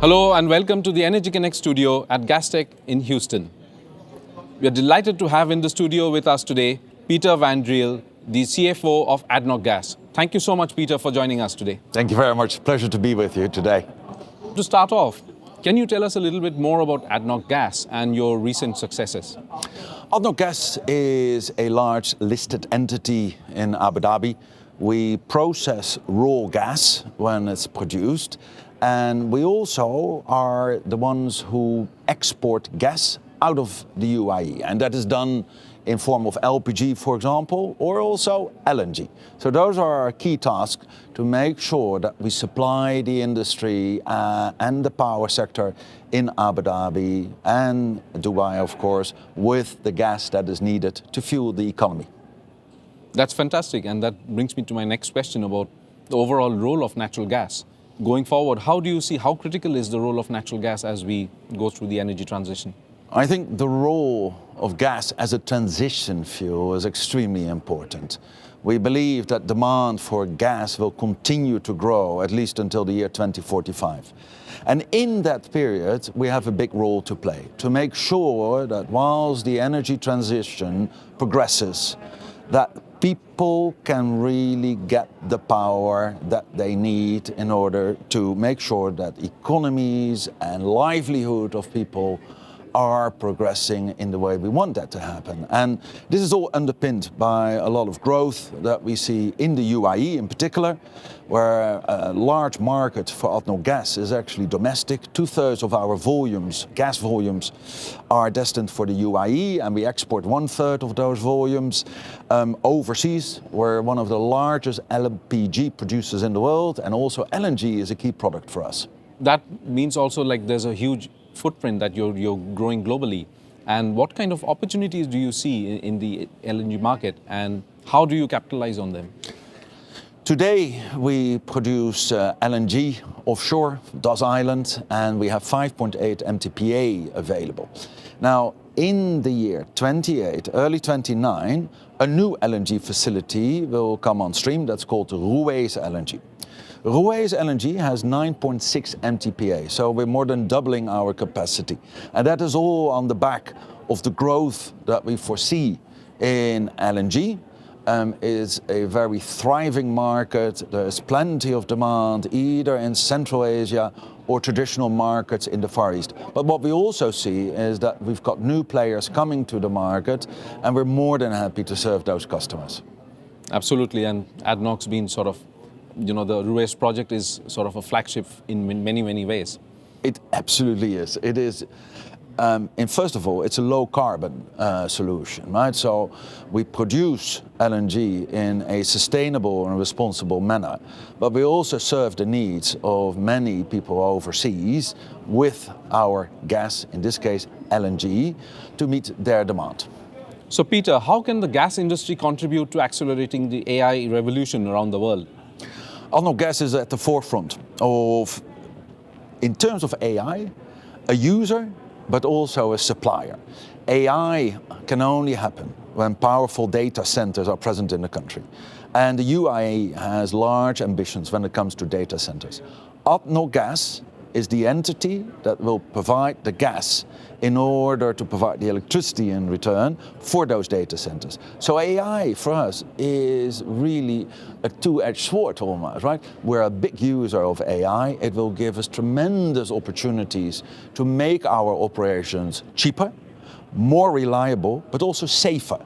Hello and welcome to the Energy Connect studio at Gastech in Houston. We are delighted to have in the studio with us today Peter van Driel, the CFO of ADNOC Gas. Thank you so much, Peter, for joining us today. Thank you very much. Pleasure to be with you today. To start off, can you tell us a little bit more about ADNOC Gas and your recent successes? ADNOC Gas is a large listed entity in Abu Dhabi. We process raw gas when it's produced, and we also are the ones who export gas out of the UAE, and that is done in form of LPG, for example, or also LNG. So those are our key tasks to make sure that we supply the industry and the power sector in Abu Dhabi and Dubai, of course, with the gas that is needed to fuel the economy. That's fantastic, and that brings me to my next question about the overall role of natural gas. Going forward, how do you see how critical is the role of natural gas as we go through the energy transition? I think the role of gas as a transition fuel is extremely important. We believe that demand for gas will continue to grow at least until the year 2045. And in that period, we have a big role to play to make sure that whilst the energy transition progresses, that people can really get the power that they need in order to make sure that economies and livelihood of people are progressing in the way we want that to happen. And this is all underpinned by a lot of growth that we see in the UAE in particular, where a large market for ADNOC Gas is actually domestic. 2/3 of our volumes, gas volumes, are destined for the UAE, and we export 1/3 of those volumes overseas. We're one of the largest LPG producers in the world, and also LNG is a key product for us. That means also like there's a huge footprint that you're growing globally. And what kind of opportunities do you see in the LNG market, and how do you capitalize on them? Today we produce LNG offshore Das Island, and we have 5.8 MTPA available. Now in the year 28, early 29, a new LNG facility will come on stream that's called Ruwais LNG. Ruwais LNG has 9.6 MTPA, so we're more than doubling our capacity. And that is all on the back of the growth that we foresee in LNG. Is a very thriving market. There's plenty of demand either in Central Asia or traditional markets in the Far East. But what we also see is that we've got new players coming to the market, and we're more than happy to serve those customers. Absolutely, and ADNOC's been sort of, the Ruwais project is sort of a flagship in many, many ways. It absolutely is. It is. And first of all, it's a low carbon solution, right? So we produce LNG in a sustainable and responsible manner, but we also serve the needs of many people overseas with our gas, in this case LNG, to meet their demand. So Peter, how can the gas industry contribute to accelerating the AI revolution around the world? ADNOC Gas is at the forefront of, in terms of AI, a user, but also a supplier. AI can only happen when powerful data centers are present in the country. And the UAE has large ambitions when it comes to data centers. ADNOC Gas is the entity that will provide the gas in order to provide the electricity in return for those data centers. So AI for us is really a two-edged sword almost, right? We're a big user of AI. It will give us tremendous opportunities to make our operations cheaper, more reliable, but also safer.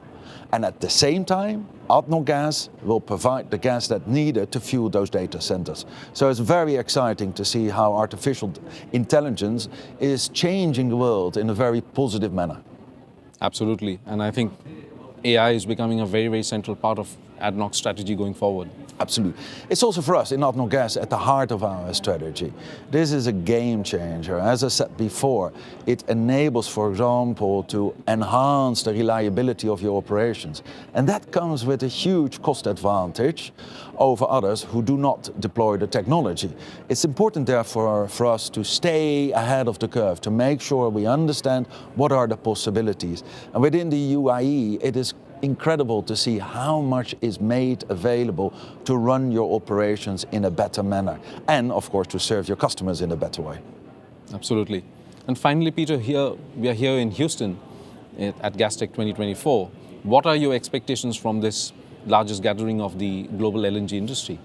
And at the same time, ADNOC Gas will provide the gas that's needed to fuel those data centers. So it's very exciting to see how artificial intelligence is changing the world in a very positive manner. Absolutely, and I think AI is becoming a very, very central part of ADNOC's strategy going forward. Absolutely. It's also for us in ADNOC Gas at the heart of our strategy. This is a game changer. As I said before, it enables, for example, to enhance the reliability of your operations. And that comes with a huge cost advantage over others who do not deploy the technology. It's important therefore for us to stay ahead of the curve, to make sure we understand what are the possibilities. And within the UAE, it is incredible to see how much is made available to run your operations in a better manner and, of course, to serve your customers in a better way. Absolutely. And finally, Peter, we are here in Houston at Gastech 2024. What are your expectations from this largest gathering of the global LNG industry?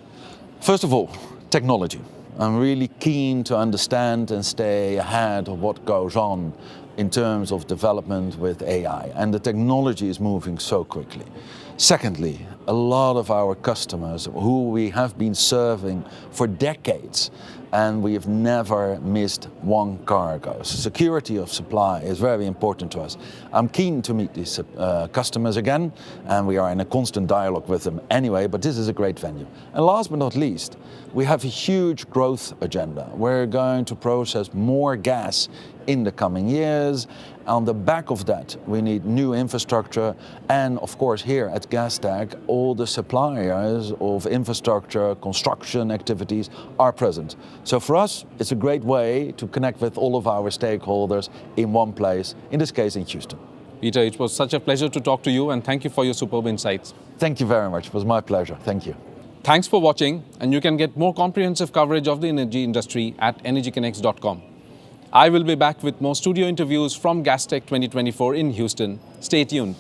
First of all, technology. I'm really keen to understand and stay ahead of what goes on in terms of development with AI, and the technology is moving so quickly. Secondly, a lot of our customers who we have been serving for decades, and we have never missed one cargo. So security of supply is very important to us. I'm keen to meet these customers again, and we are in a constant dialogue with them anyway, but this is a great venue. And last but not least, we have a huge growth agenda. We're going to process more gas in the coming years. On the back of that, we need new infrastructure, and of course here at Gastech, all the suppliers of infrastructure, construction activities are present. So for us, it's a great way to connect with all of our stakeholders in one place, in this case in Houston. Peter, it was such a pleasure to talk to you, and thank you for your superb insights. Thank you very much. It was my pleasure. Thank you. Thanks for watching, and you can get more comprehensive coverage of the energy industry at energyconnects.com. I will be back with more studio interviews from Gastech 2024 in Houston. Stay tuned.